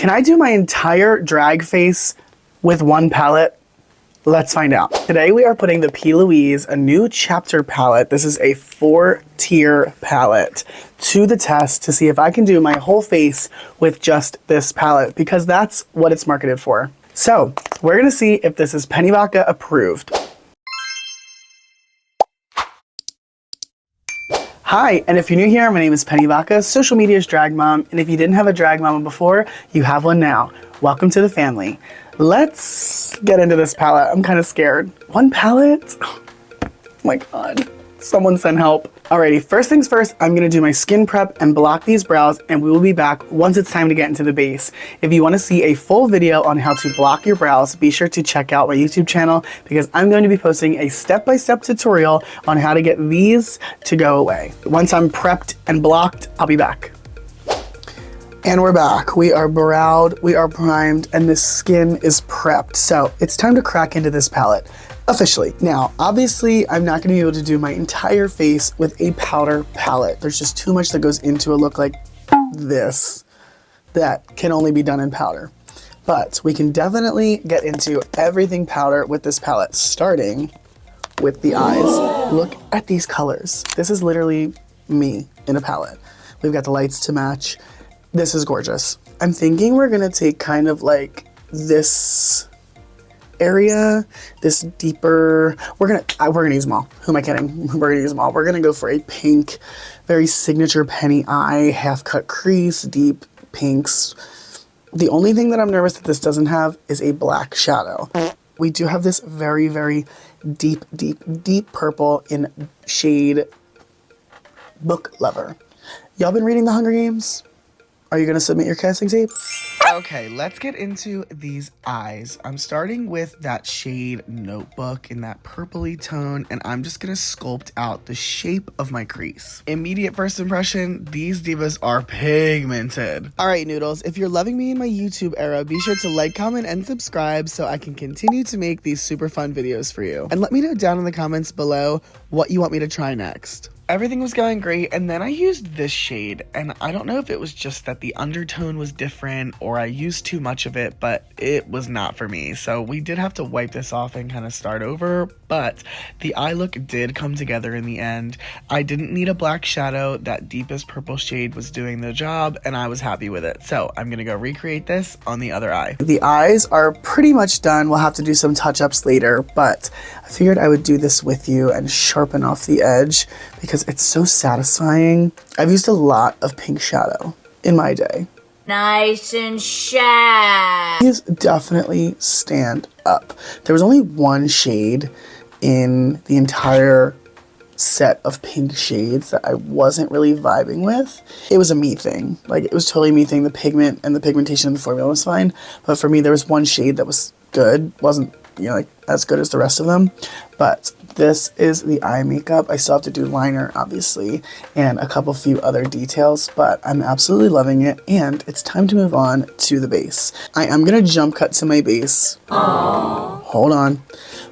Can I do my entire drag face with one palette? Let's find out. Today we are putting the P. Louise, a new chapter palette. This is a 4-tier palette to the test to see if I can do my whole face with just this palette, because that's what it's marketed for. So we're gonna see if this is Penny Vodka approved. Hi, and if you're new here, my name is Penny Vodka, social media's drag mom, and if you didn't have a drag mama before, you have one now. Welcome to the family. Let's get into this palette. I'm kind of scared. One palette? Oh my God. Someone send help. Alrighty, first things first, I'm gonna do my skin prep and block these brows, and we will be back once it's time to get into the base. If you wanna see a full video on how to block your brows, be sure to check out my YouTube channel, because I'm going to be posting a step-by-step tutorial on how to get these to go away. Once I'm prepped and blocked, I'll be back. And we're back. We are browed, we are primed, and the skin is prepped. So it's time to crack into this palette. Officially. Now, obviously, I'm not gonna be able to do my entire face with a powder palette. There's just too much that goes into a look like this that can only be done in powder. But we can definitely get into everything powder with this palette, starting with the eyes. Look at these colors. This is literally me in a palette. We've got the lights to match. This is gorgeous. I'm thinking we're gonna take kind of like this area, this deeper, we're gonna use them all. Who am I kidding? We're gonna use them all. We're gonna go for a pink, very signature Penny eye, half cut crease, deep pinks. The only thing that I'm nervous that this doesn't have is a black shadow. We do have this very, very deep, deep, deep purple in shade Book Lover. Y'all been reading The Hunger Games? Are you gonna submit your casting tape? Okay, let's get into these eyes. I'm starting with that shade Notebook in that purpley tone, and I'm just gonna sculpt out the shape of my crease. Immediate first impression, these divas are pigmented. All right, noodles, if you're loving me in my YouTube era, be sure to like, comment, and subscribe so I can continue to make these super fun videos for you. And let me know down in the comments below what you want me to try next. Everything was going great, and then I used this shade, and I don't know if it was just that the undertone was different or I used too much of it, but it was not for me. So we did have to wipe this off and kind of start over, but the eye look did come together in the end. I didn't need a black shadow. That deepest purple shade was doing the job, and I was happy with it. So I'm gonna go recreate this on the other eye. The eyes are pretty much done. We'll have to do some touch-ups later, but I figured I would do this with you and sharpen off the edge because it's so satisfying. I've used a lot of pink shadow in my day. Nice and shag. These definitely stand up. There was only one shade in the entire set of pink shades that I wasn't really vibing with. It was a me thing. Like, it was totally me thing. The pigment and the pigmentation of the formula was fine. But for me, there was one shade that was good. Wasn't, you know, like as good as the rest of them. But this is the eye makeup. I still have to do liner, obviously, and a few other details, but I'm absolutely loving it, and it's time to move on to the base. I am gonna jump cut to my base. Aww. Hold on,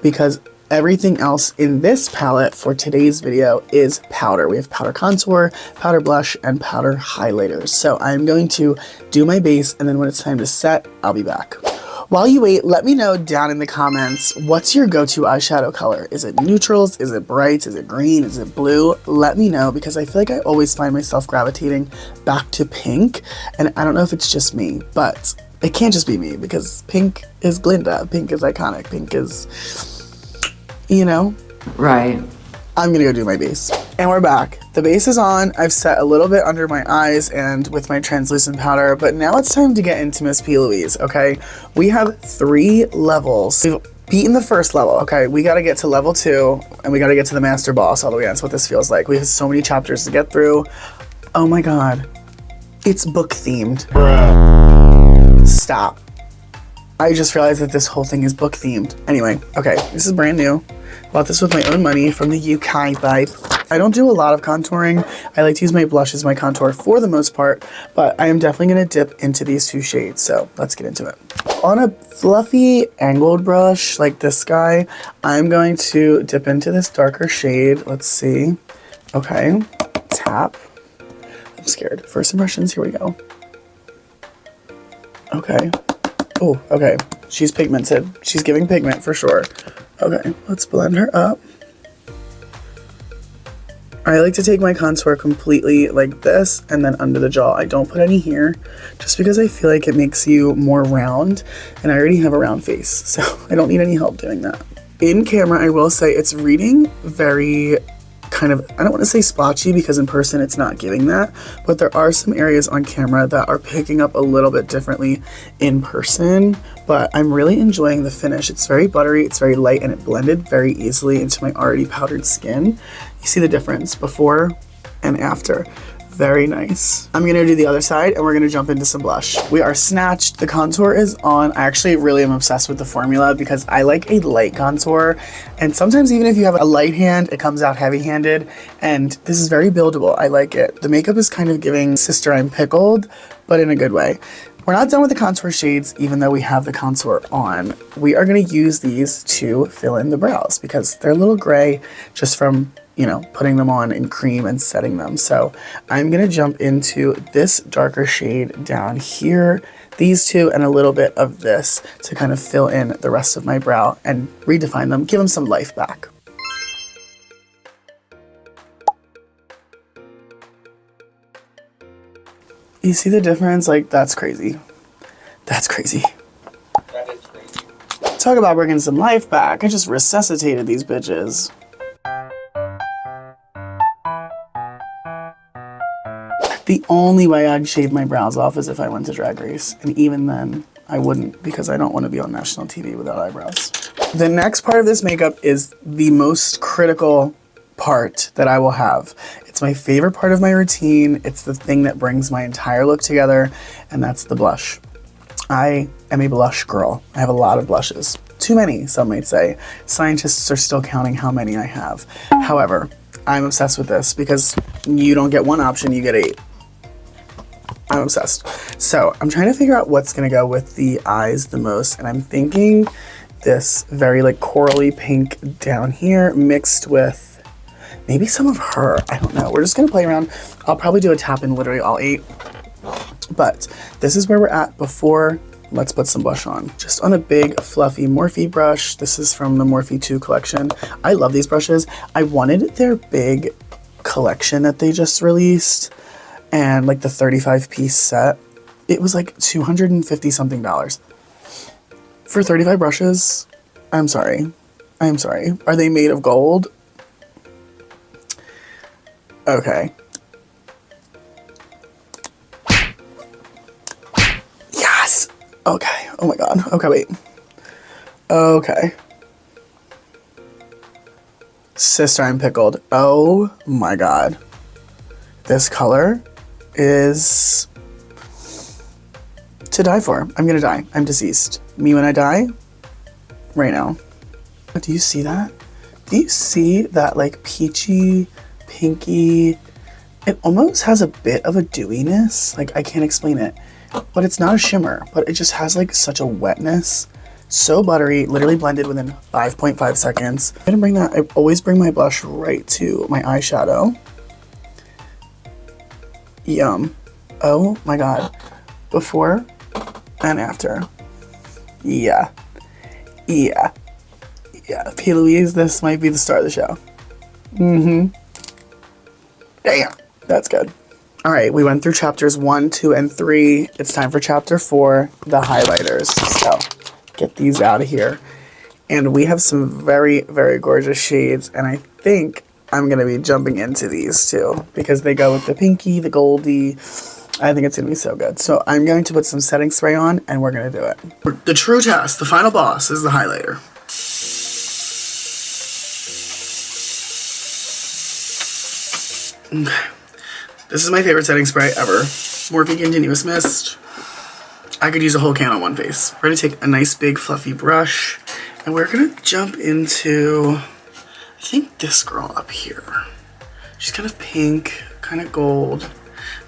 because everything else in this palette for today's video is powder. We have powder contour, powder blush, and powder highlighters. So I'm going to do my base, and then when it's time to set, I'll be back. While you wait, let me know down in the comments, what's your go-to eyeshadow color? Is it neutrals? Is it brights? Is it green? Is it blue? Let me know, because I feel like I always find myself gravitating back to pink, and I don't know if it's just me, but it can't just be me, because pink is Glinda, pink is iconic, pink is, you know? Right. I'm gonna go do my base. And we're back. The base is on. I've set a little bit under my eyes and with my translucent powder, but now it's time to get into Miss P. Louise, okay? We have 3 levels. We've beaten the first level, okay? We gotta get to level 2, and we gotta get to the master boss all the way. That's what this feels like. We have so many chapters to get through. Oh my God. It's book themed. Bruh. Stop. I just realized that this whole thing is book themed. Anyway, okay, this is brand new. Bought this with my own money from the UK, but I don't do a lot of contouring. I like to use my blush as my contour for the most part, but I am definitely gonna dip into these 2 shades, so let's get into it. On a fluffy angled brush like this guy, I'm going to dip into this darker shade. Let's see. Okay, tap. I'm scared. First impressions, here we go. Okay. Oh, okay. She's pigmented. She's giving pigment for sure. Okay, let's blend her up. I like to take my contour completely like this and then under the jaw. I don't put any here just because I feel like it makes you more round, and I already have a round face, so I don't need any help doing that. In camera, I will say it's reading very kind of, I don't want to say splotchy because in person it's not giving that, but there are some areas on camera that are picking up a little bit differently in person, but I'm really enjoying the finish. It's very buttery, it's very light, and it blended very easily into my already powdered skin. You see the difference before and after. Very nice. I'm gonna do the other side and we're gonna jump into some blush. We are snatched. The contour is on. I actually really am obsessed with the formula because I like a light contour. And sometimes even if you have a light hand, it comes out heavy-handed. And this is very buildable. I like it. The makeup is kind of giving Sister I'm Pickled, but in a good way. We're not done with the contour shades, even though we have the contour on. We are gonna use these to fill in the brows because they're a little gray just from, you know, putting them on in cream and setting them. So I'm gonna jump into this darker shade down here, these two, and a little bit of this to kind of fill in the rest of my brow and redefine them, give them some life back. You see the difference? Like, that's crazy. That's crazy. That is crazy. Talk about bringing some life back. I just resuscitated these bitches. The only way I'd shave my brows off is if I went to Drag Race. And even then, I wouldn't because I don't want to be on national TV without eyebrows. The next part of this makeup is the most critical part that I will have. It's my favorite part of my routine. It's the thing that brings my entire look together, and that's the blush. I am a blush girl. I have a lot of blushes. Too many, some might say. Scientists are still counting how many I have. However, I'm obsessed with this because you don't get one option, you get 8. I'm obsessed. So I'm trying to figure out what's gonna go with the eyes the most, and I'm thinking this very like corally pink down here mixed with maybe some of her. I don't know. We're just gonna play around. I'll probably do a tap in literally all 8. But this is where we're at before. Let's put some blush on. Just on a big fluffy Morphe brush. This is from the Morphe 2 collection. I love these brushes. I wanted their big collection that they just released and like the 35-piece set. It was like $250 something. For 35 brushes, I'm sorry. I'm sorry. Are they made of gold? Okay. Yes! Okay. Oh my god. Okay, wait. Okay. Sister, I'm Pickled. Oh my god. This color is to die for. I'm gonna die. I'm deceased. Me when I die? Right now. Do you see that? Do you see that like peachy, pinky? It almost has a bit of a dewiness. Like, I can't explain it. But it's not a shimmer, but it just has like such a wetness. So buttery, literally blended within 5.5 seconds. I'm gonna bring that, I always bring my blush right to my eyeshadow. Yum. Oh my god. Before and after. Yeah. Yeah. Yeah. P. Louise, this might be the star of the show. Mm-hmm. Damn. That's good. All right, we went through chapters 1, 2, and 3. It's time for chapter 4, the highlighters. So get these out of here. And we have some very, very gorgeous shades. And I think I'm going to be jumping into these too because they go with the pinky, the goldy. I think it's going to be so good. So I'm going to put some setting spray on and we're going to do it. The true test, the final boss, is the highlighter. Okay. This is my favorite setting spray ever. Morphe Continuous Mist. I could use a whole can on one face. We're gonna take a nice big fluffy brush and we're gonna jump into, I think this girl up here. She's kind of pink, kind of gold.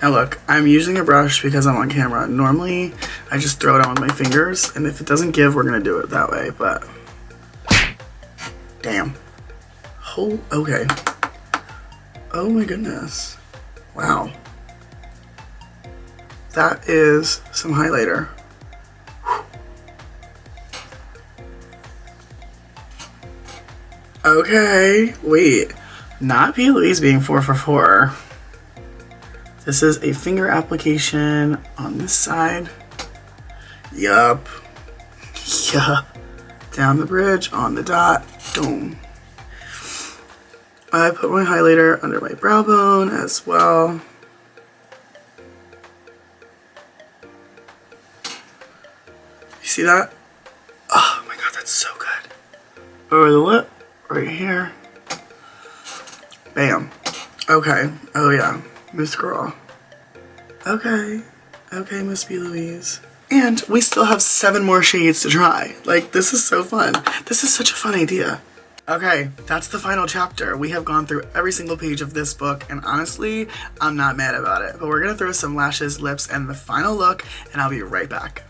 Now look, I'm using a brush because I'm on camera. Normally, I just throw it on with my fingers, and if it doesn't give, we're gonna do it that way, but damn. Oh, okay. Oh my goodness. Wow. That is some highlighter. Okay, wait. Not P. Louise being 4 for 4. This is a finger application on this side. Yup. Yeah. Down the bridge, on the dot. Boom. I put my highlighter under my brow bone as well. You see that? Oh my god, that's so good. Over the lip, right here. Bam. Okay. Oh yeah. Miss Girl. Okay. Okay, Miss B. Louise. And we still have 7 more shades to try. Like, this is so fun. This is such a fun idea. Okay, that's the final chapter. We have gone through every single page of this book, and honestly, I'm not mad about it. But we're gonna throw some lashes, lips, and the final look, and I'll be right back.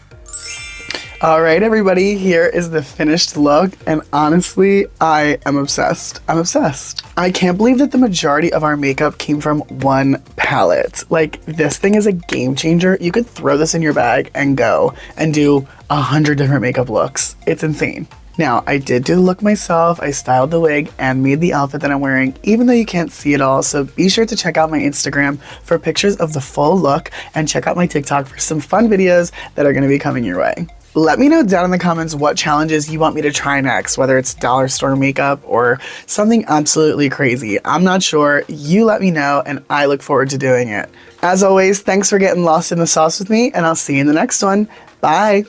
All right, everybody, here is the finished look, and honestly, I am obsessed. I'm obsessed. I can't believe that the majority of our makeup came from one palette. Like, this thing is a game changer. You could throw this in your bag and go and do 100 different makeup looks. It's insane. Now, I did do the look myself. I styled the wig and made the outfit that I'm wearing, even though you can't see it all. So be sure to check out my Instagram for pictures of the full look and check out my TikTok for some fun videos that are gonna be coming your way. Let me know down in the comments what challenges you want me to try next, whether it's dollar store makeup or something absolutely crazy. I'm not sure. You let me know, and I look forward to doing it. As always, thanks for getting lost in the sauce with me, and I'll see you in the next one. Bye.